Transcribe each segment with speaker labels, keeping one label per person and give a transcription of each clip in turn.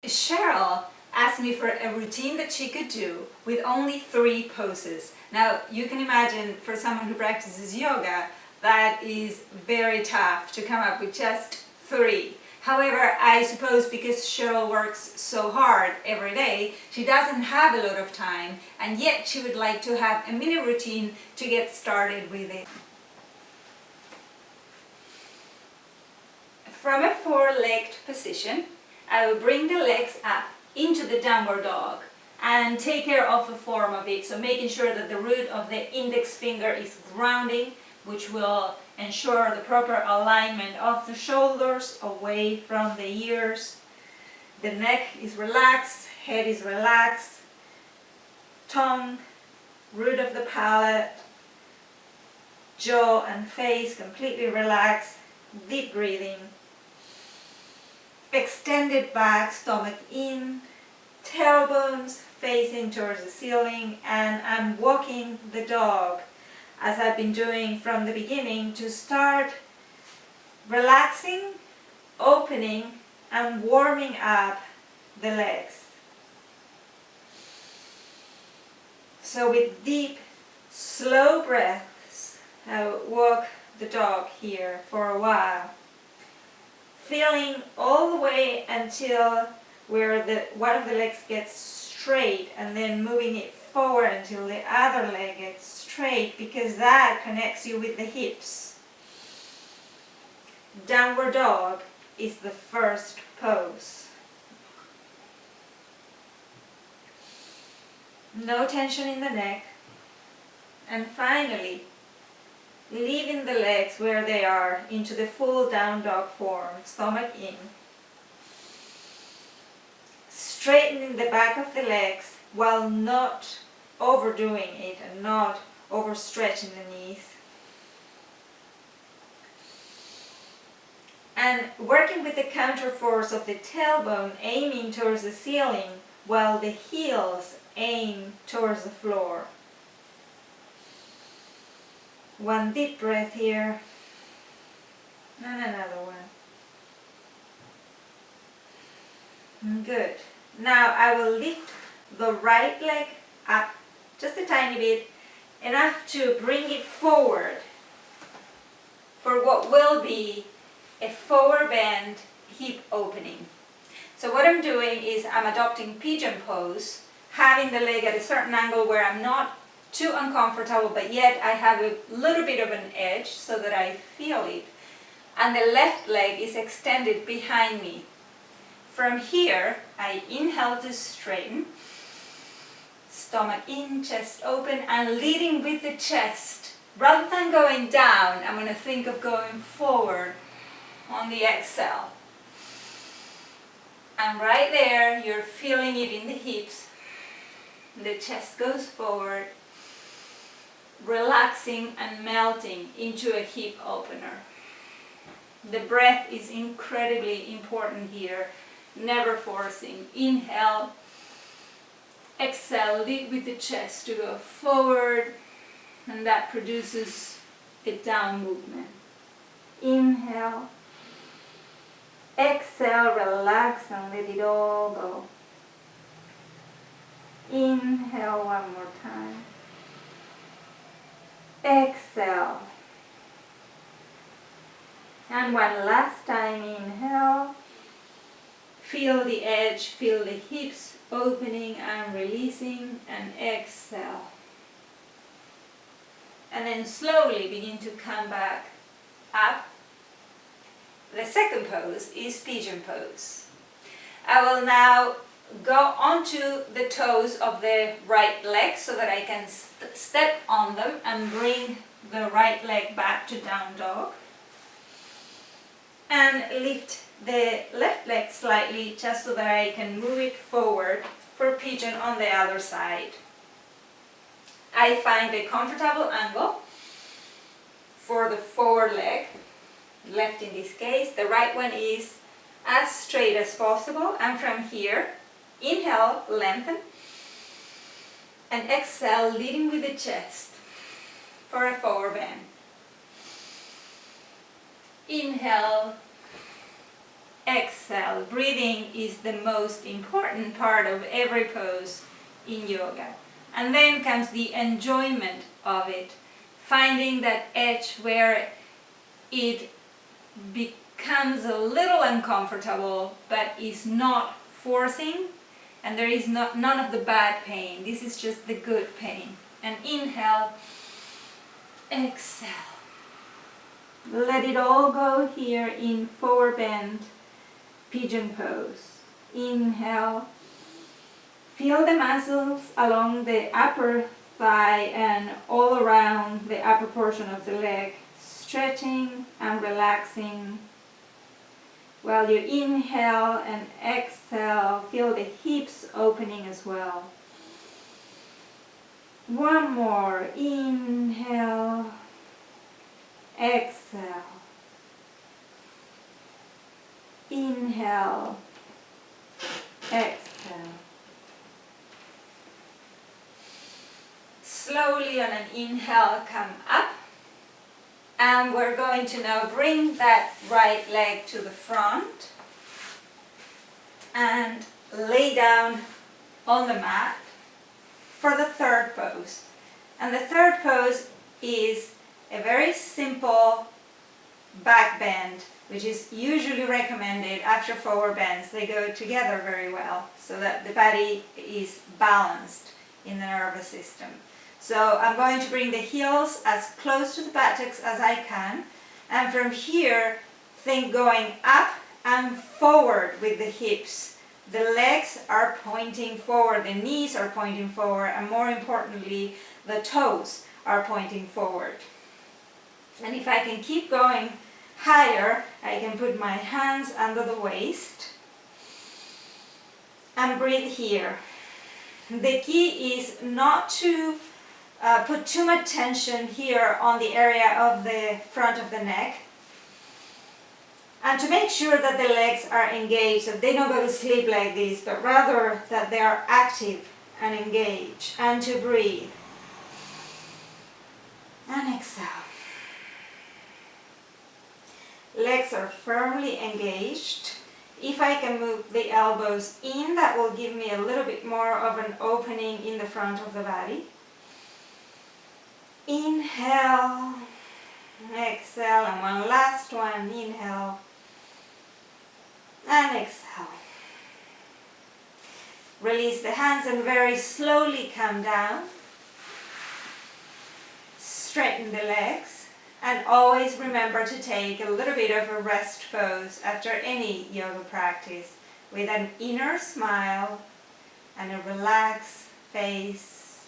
Speaker 1: Cheryl asked me for a routine that she could do with only 3 poses. Now, you can imagine for someone who practices yoga, that is very tough to come up with just 3. However, I suppose because Cheryl works so hard every day, she doesn't have a lot of time, and yet she would like to have a mini routine to get started with it. From a 4-legged position, I will bring the legs up into the downward dog and take care of the form of it, so making sure that the root of the index finger is grounding, which will ensure the proper alignment of the shoulders away from the ears. The neck is relaxed, head is relaxed, tongue, root of the palate, jaw and face completely relaxed, deep breathing. Extended back, stomach in, tailbones facing towards the ceiling, and I'm walking the dog as I've been doing from the beginning to start relaxing, opening and warming up the legs. So with deep, slow breaths, I walk the dog here for a while, feeling all the way until where one of the legs gets straight, and then moving it forward until the other leg gets straight, because that connects you with the hips. Downward dog is the first pose. No tension in the neck. And finally, leaving the legs where they are into the full down dog form, stomach in. Straightening the back of the legs while not overdoing it and not overstretching the knees. And working with the counter force of the tailbone aiming towards the ceiling while the heels aim towards the floor. One deep breath here, and another one. Good. Now I will lift the right leg up just a tiny bit, enough to bring it forward for what will be a forward bend hip opening. So what I'm doing is I'm adopting Pigeon Pose, having the leg at a certain angle where I'm not too uncomfortable, but yet I have a little bit of an edge so that I feel it. And the left leg is extended behind me. From here, I inhale to straighten, stomach in, chest open, and leading with the chest. Rather than going down, I'm going to think of going forward on the exhale. And right there, you're feeling it in the hips. The chest goes forward, relaxing and melting into a hip opener. The breath is incredibly important here, never forcing. Inhale, exhale, lead with the chest to go forward, and that produces a down movement. Inhale, exhale, relax and let it all go. Inhale one more time. Exhale. And one last time, inhale. Feel the edge, feel the hips opening and releasing, and exhale. And then slowly begin to come back up. The second pose is Pigeon Pose. I will now go onto the toes of the right leg so that I can step on them and bring the right leg back to down dog. And lift the left leg slightly just so that I can move it forward for pigeon on the other side. I find a comfortable angle for the forward leg, left in this case. The right one is as straight as possible, and from here, inhale, lengthen, and exhale, leading with the chest for a forward bend. Inhale, exhale. Breathing is the most important part of every pose in yoga. And then comes the enjoyment of it, finding that edge where it becomes a little uncomfortable but is not forcing, and there is none of the bad pain. This is just the good pain. And inhale, exhale. Let it all go here in forward bend, pigeon pose. Inhale. Feel the muscles along the upper thigh and all around the upper portion of the leg, stretching and relaxing. While you inhale and exhale, feel the hips opening as well. One more. Inhale, exhale. Inhale, exhale. Slowly on an inhale, come up. And we're going to now bring that right leg to the front and lay down on the mat for the third pose. And the third pose is a very simple back bend, which is usually recommended after forward bends. They go together very well so that the body is balanced in the nervous system. So I'm going to bring the heels as close to the buttocks as I can, and from here think going up and forward with the hips. The legs are pointing forward, the knees are pointing forward, and more importantly the toes are pointing forward. And if I can keep going higher, I can put my hands under the waist and breathe here. The key is not to put too much tension here on the area of the front of the neck, and to make sure that the legs are engaged, that they don't go to sleep like this, but rather that they are active and engaged, and to breathe. And exhale. Legs are firmly engaged. If I can move the elbows in, that will give me a little bit more of an opening in the front of the body. Inhale, exhale, and one last one. Inhale and exhale. Release the hands and very slowly come down. Straighten the legs, and always remember to take a little bit of a rest pose after any yoga practice with an inner smile and a relaxed face,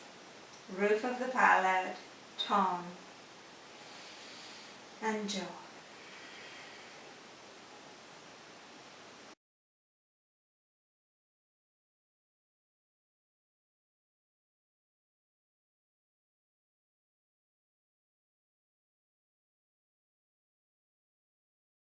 Speaker 1: roof of the palate, tongue, and jaw.